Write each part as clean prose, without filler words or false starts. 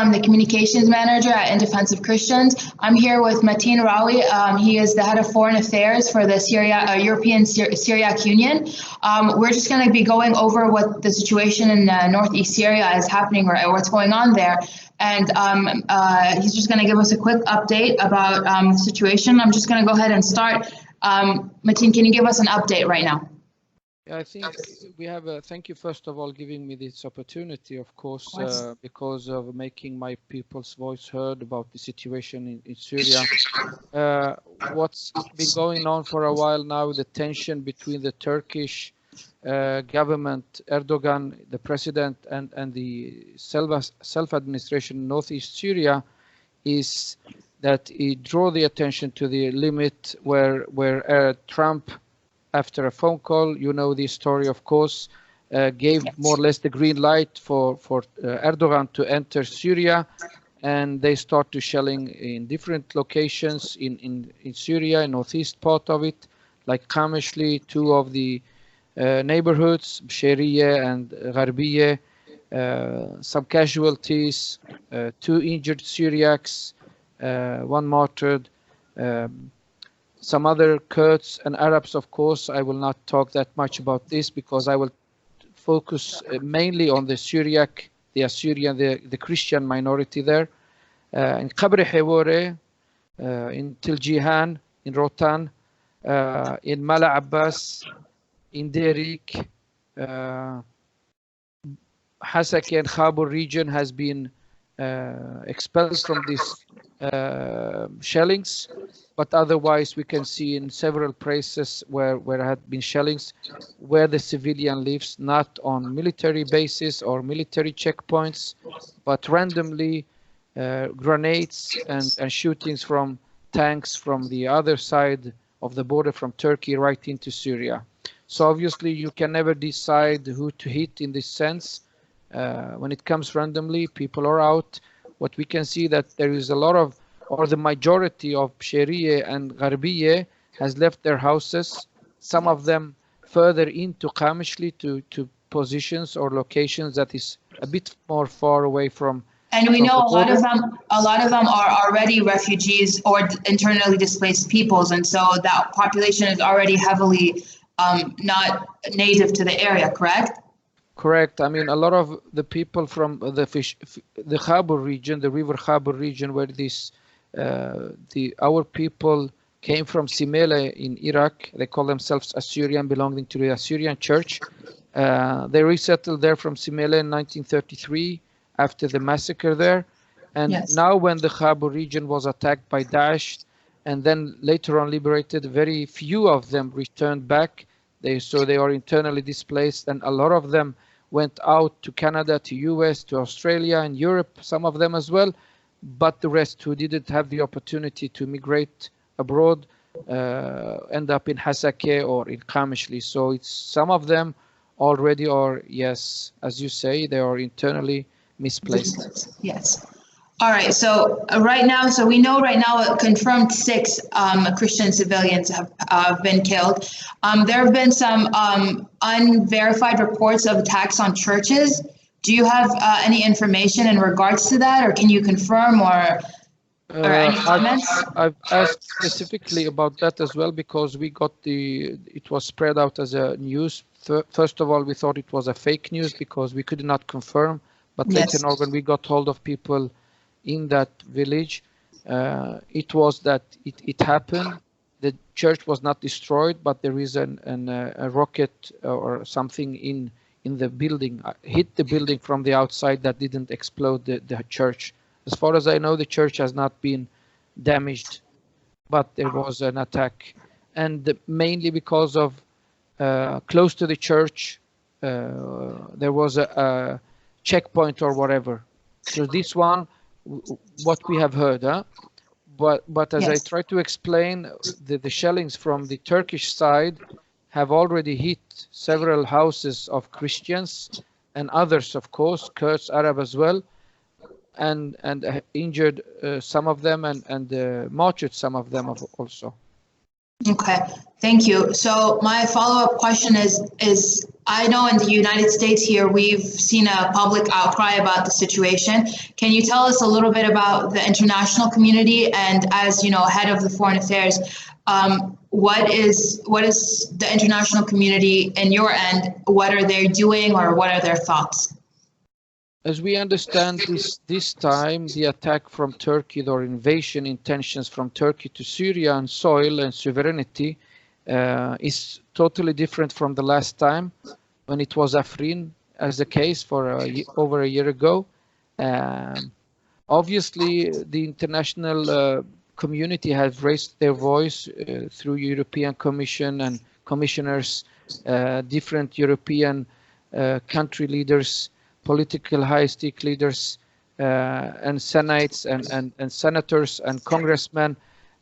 I'm the communications manager at In Defense of Christians. I'm here with Metin Rhawi. He is the head of foreign affairs for the European Syriac Union. We're just going to be going over what the situation in northeast Syria is happening, or what's going on there. And he's just going to give us a quick update about the situation. I'm just going to go ahead and start. Metin, can you give us an update right now? Yeah, I think we have a thank you first of all giving me this opportunity, of course, because of making my people's voice heard about the situation in Syria. What's been going on for a while now, the tension between the Turkish government, Erdogan, the president, and the self-administration in northeast Syria, is that it draw the attention to the limit where Trump, after a phone call, you know the story, of course, gave more or less the green light for Erdogan to enter Syria, and they start to shelling in different locations in Syria, in northeast part of it, like Qamishli, two of the neighborhoods, Syria and Rhawi, some casualties, 2 injured Syriacs, 1 martyred. Some other Kurds and Arabs, of course. I will not talk that much about this because I will focus mainly on the Syriac, the Assyrian, the Christian minority there. In Qabr Hewore, in Tiljihan, in Rotan, in Mala Abbas, in Derik, Hasaki and Khabur region has been expelled from these shellings, but otherwise we can see in several places where had been shellings, where the civilian lives, not on military bases or military checkpoints, but randomly grenades and shootings from tanks from the other side of the border from Turkey right into Syria. So obviously you can never decide who to hit in this sense. When it comes randomly, people are out. What we can see that there is a lot of, or the majority of Syria and Gharbiye has left their houses, some of them further into Qamishli to positions or locations that is a bit more far away from. And we know a lot of them are already refugees or internally displaced peoples, and so that population is already heavily not native to the area, correct? Correct. I mean, a lot of the people from the Khabur region, the river Khabur region, where our people came from Simele in Iraq. They call themselves Assyrian, belonging to the Assyrian church. They resettled there from Simele in 1933 after the massacre there. And now when the Khabur region was attacked by Daesh and then later on liberated, very few of them returned back. So they are internally displaced, and a lot of them went out to Canada, to US, to Australia and Europe, some of them as well, but the rest who didn't have the opportunity to migrate abroad end up in Hasake or in Qamishli. So it's some of them already are, yes, as you say, they are internally misplaced. Yes. All right, so right now, so we know right now confirmed 6 Christian civilians have been killed. There have been some unverified reports of attacks on churches. Do you have any information in regards to that, or can you confirm or any comments? I've asked specifically about that as well because we got it was spread out as a news. First of all, we thought it was a fake news because we could not confirm, but later on when we got hold of people in that village, it was that it happened. The church was not destroyed, but there is a rocket or something in the building, hit the building from the outside that didn't explode the church. As far as I know, the church has not been damaged, but there was an attack. And mainly because of close to the church, there was a checkpoint or whatever. So this one, what we have heard, but as I try to explain, the shellings from the Turkish side have already hit several houses of Christians and others, of course, Kurds, Arab as well, and injured some of them and martyred some of them also. Okay, thank you. So my follow-up question is I know in the United States here, we've seen a public outcry about the situation. Can you tell us a little bit about the international community, and as you know, head of the foreign affairs, what is the international community in your end? What are they doing, or what are their thoughts? As we understand this time, the attack from Turkey or invasion intentions from Turkey to Syria and soil and sovereignty is totally different from the last time when it was Afrin, as the case for over a year ago. Obviously, the international community has raised their voice through European Commission and commissioners, different European country leaders, political high-stake leaders, and senates and senators and congressmen.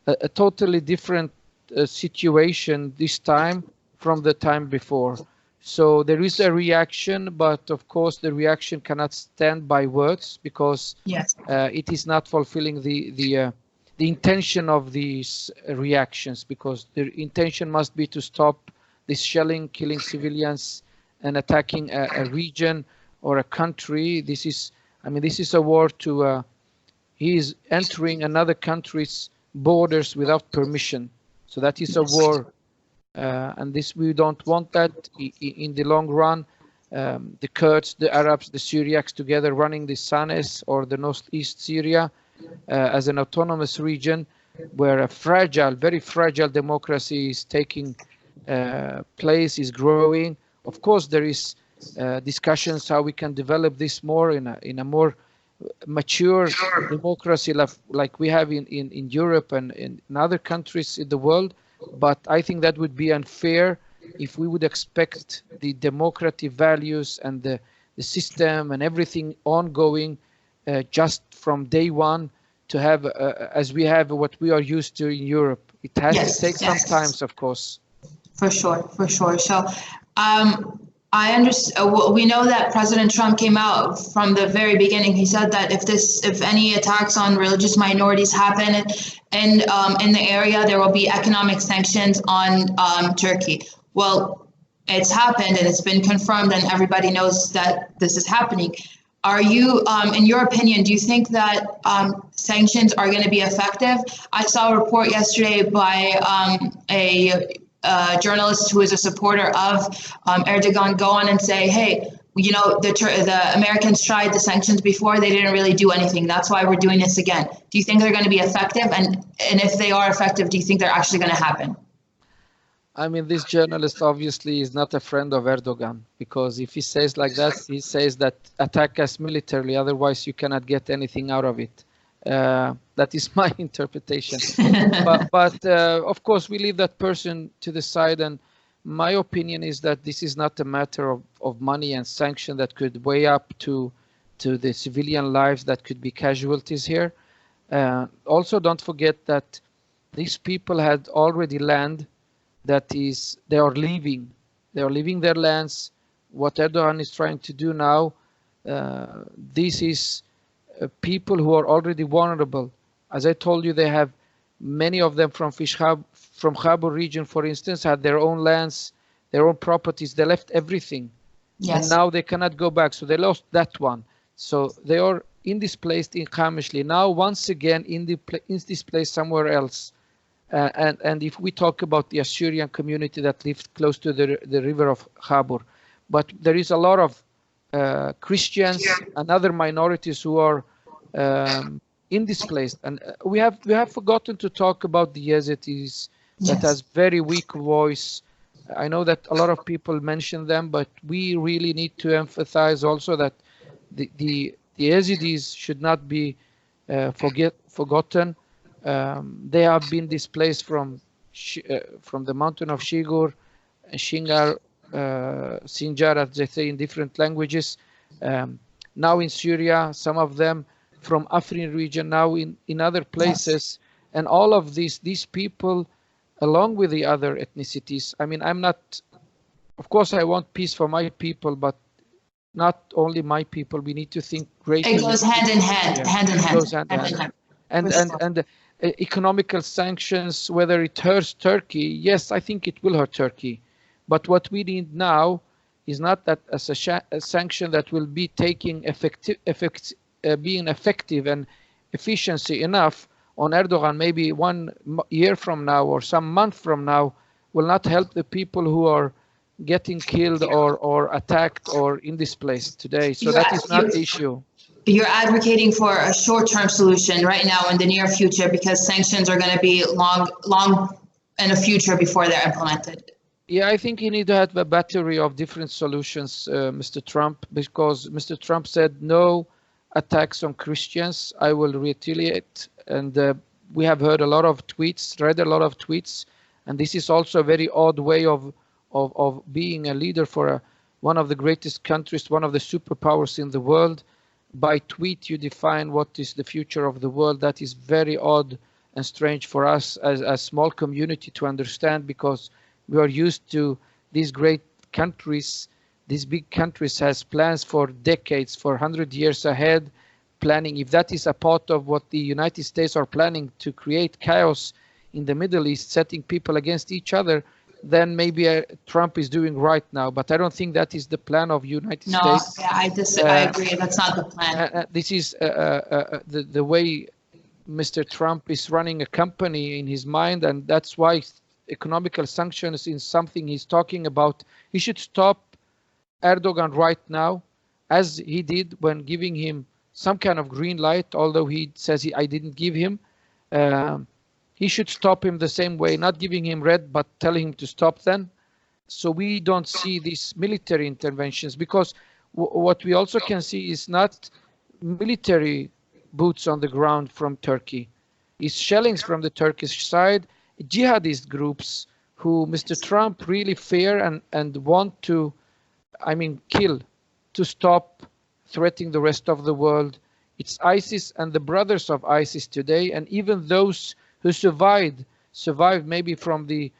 A totally different situation this time from the time before. So there is a reaction, but of course the reaction cannot stand by words, because yes, it is not fulfilling the intention of these reactions, because the intention must be to stop this shelling, killing civilians, and attacking a region or a country. This is, I mean, this is a war to. He is entering another country's borders without permission. So that is a war, and this, we don't want that in the long run. The Kurds, the Arabs, the Syriacs together running the Sanes or the northeast Syria as an autonomous region where a fragile, very fragile democracy is taking place, is growing. Of course, there is discussions how we can develop this more in a more mature democracy like we have in Europe and in other countries in the world. But I think that would be unfair if we would expect the democratic values and the system and everything ongoing just from day one to have as we have what we are used to in Europe. It has to take some time, of course. For sure, for sure. So I understand. We know that President Trump came out from the very beginning. He said that if any attacks on religious minorities happen in the area, there will be economic sanctions on Turkey. Well, it's happened and it's been confirmed, and everybody knows that this is happening. Are you, in your opinion, do you think that sanctions are going to be effective? I saw a report yesterday by a journalist who is a supporter of Erdogan go on and say, hey, you know, the Americans tried the sanctions before, they didn't really do anything. That's why we're doing this again. Do you think they're going to be effective? And if they are effective, do you think they're actually going to happen? I mean, this journalist obviously is not a friend of Erdogan, because if he says like that, he says that attack us militarily, otherwise you cannot get anything out of it. That is my interpretation. but of course, we leave that person to the side. And my opinion is that this is not a matter of money and sanction that could weigh up to the civilian lives that could be casualties here. Also, don't forget that these people had already land that is, they are leaving their lands. What Erdogan is trying to do now, this is people who are already vulnerable. As I told you, they have many of them from Khabur region, for instance, had their own lands, their own properties. They left everything. Yes. And now they cannot go back. So they lost that one. So they are indisplaced in Qamishli. Now, once again, in this place somewhere else. And if we talk about the Assyrian community that lives close to the river of Khabur, but there is a lot of Christians and other minorities who are indisplaced, and we have forgotten to talk about the Yazidis that has very weak voice. I know that a lot of people mention them, but we really need to emphasize also that the Yazidis should not be forgotten. They have been displaced from the mountain of Shigur, Shingar, Sinjar, as they say in different languages. Now in Syria, some of them from Afrin region, now in other places. And all of these people, along with the other ethnicities. I mean, I'm not, of course, I want peace for my people, but not only my people. We need to think greatly. It goes hand in hand, hand in hand. It goes hand in hand. And economical sanctions, whether it hurts Turkey, yes, I think it will hurt Turkey. But what we need now is not that a sanction that will be being effective and efficiency enough on Erdogan. Maybe 1 year from now or some month from now will not help the people who are getting killed or attacked or in this place today. So that is not the issue. You're advocating for a short-term solution right now in the near future because sanctions are going to be long in the future before they're implemented. Yeah, I think you need to have a battery of different solutions, Mr. Trump, because Mr. Trump said no attacks on Christians. I will retaliate. And we have heard a lot of tweets, read a lot of tweets. And this is also a very odd way of being a leader for one of the greatest countries, one of the superpowers in the world. By tweet, you define what is the future of the world. That is very odd and strange for us as a small community to understand, because we are used to these great countries. These big countries has plans for decades, for 100 years ahead, planning. If that is a part of what the United States are planning to create chaos in the Middle East, setting people against each other, then maybe Trump is doing right now. But I don't think that is the plan of United States. No, yeah, I agree. That's not the plan. This is the way Mr. Trump is running a company in his mind, and that's why economical sanctions is something he's talking about. He should stop Erdogan right now, as he did when giving him some kind of green light, although he says I didn't give him. He should stop him the same way, not giving him red, but telling him to stop then. So we don't see these military interventions, because what we also can see is not military boots on the ground from Turkey. It's shellings from the Turkish side, jihadist groups who Mr. Trump really fear and want to, kill, to stop threatening the rest of the world. It's ISIS and the brothers of ISIS today, and even those who survived maybe from the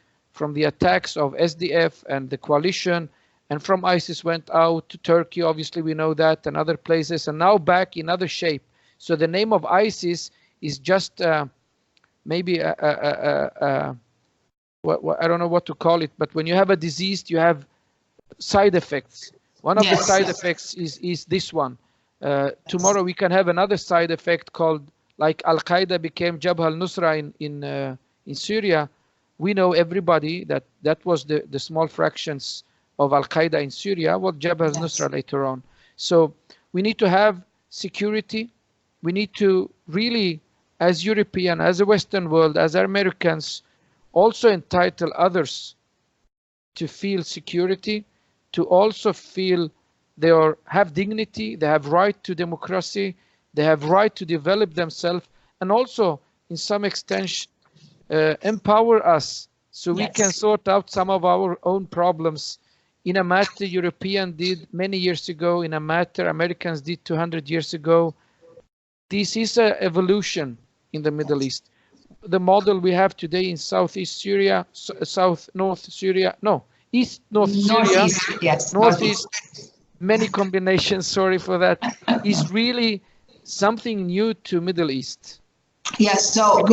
attacks of SDF and the coalition, and from ISIS went out to Turkey, obviously we know that, and other places, and now back in other shape. So the name of ISIS is just maybe I don't know what to call it, but when you have a disease, you have side effects. One of the side effects is this one. Tomorrow we can have another side effect called, like Al-Qaeda became Jabhat al-Nusra in Syria. We know everybody that was the small fractions of Al-Qaeda in Syria, was Jabhat al-Nusra later on. So we need to have security. We need to really, as European, as a Western world, as Americans, also entitle others to feel security, to also feel they have dignity, they have right to democracy, they have right to develop themselves, and also, in some extent, empower us so we can sort out some of our own problems in a matter Europeans did many years ago, in a matter Americans did 200 years ago. This is an evolution in the Middle East. The model we have today in Southeast Syria, Northeast Syria, many combinations, sorry for that, is really something new to Middle East. Yes, so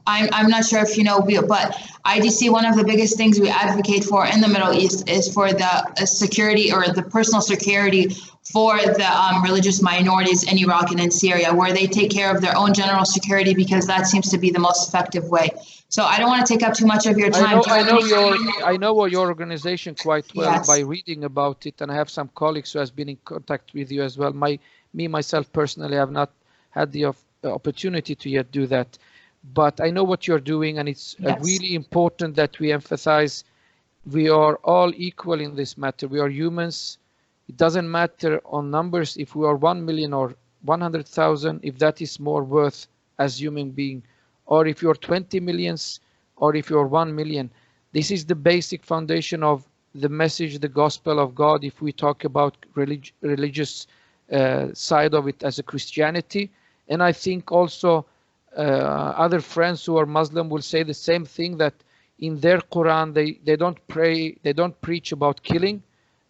I'm not sure if you know, but IDC, one of the biggest things we advocate for in the Middle East is for the security, or the personal security for the religious minorities in Iraq and in Syria, where they take care of their own general security, because that seems to be the most effective way. So I don't want to take up too much of your time. I know your organization quite well by reading about it, and I have some colleagues who has been in contact with you as well. Myself personally have not had the opportunity to yet do that, but I know what you're doing, and it's really important that we emphasize we are all equal in this matter. We are humans. It doesn't matter on numbers if we are 1 million or 100,000, if that is more worth as human being, or if you're 20 millions, or if you're 1 million. This is the basic foundation of the message, the gospel of God, if we talk about religious side of it as a Christianity. And I think also other friends who are Muslim will say the same thing, that in their Quran they don't pray, they don't preach about killing,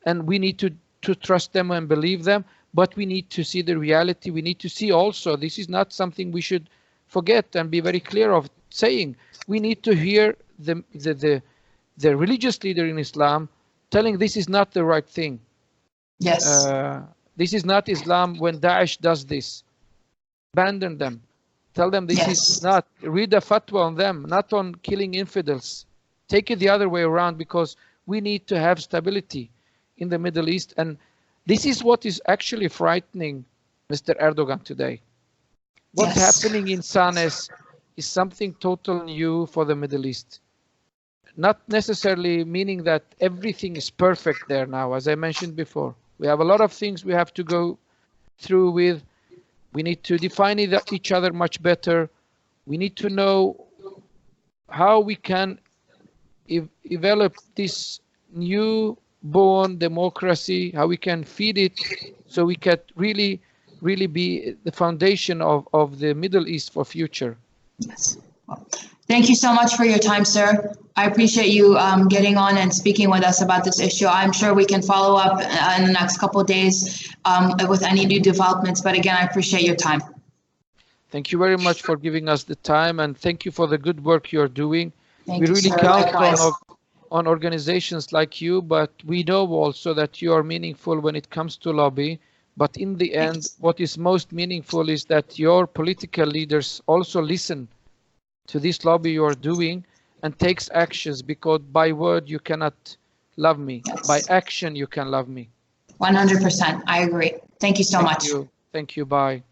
and we need to trust them and believe them, but we need to see the reality. We need to see also, this is not something we should forget and be very clear of saying. We need to hear the religious leader in Islam telling this is not the right thing. Yes. This is not Islam. When Daesh does this, abandon them. Tell them this is not. Read a fatwa on them, not on killing infidels. Take it the other way around, because we need to have stability in the Middle East. And this is what is actually frightening Mr. Erdogan today. What's happening in Sanes is something totally new for the Middle East. Not necessarily meaning that everything is perfect there now. As I mentioned before, we have a lot of things we have to go through with. We need to define each other much better. We need to know how we can develop this new-born democracy, how we can feed it so we can really be the foundation of the Middle East for future. Yes. Well, thank you so much for your time, sir. I appreciate you getting on and speaking with us about this issue. I'm sure we can follow up in the next couple of days with any new developments. But again, I appreciate your time. Thank you very much for giving us the time, and thank you for the good work you're doing. Thank you, really sir. count Likewise. on organizations like you, but we know also that you are meaningful when it comes to lobby. But in the end, what is most meaningful is that your political leaders also listen to this lobby you are doing and takes actions, because by word you cannot love me. By action you can love me. 100%. I agree. Thank you so much. Thank you. Bye.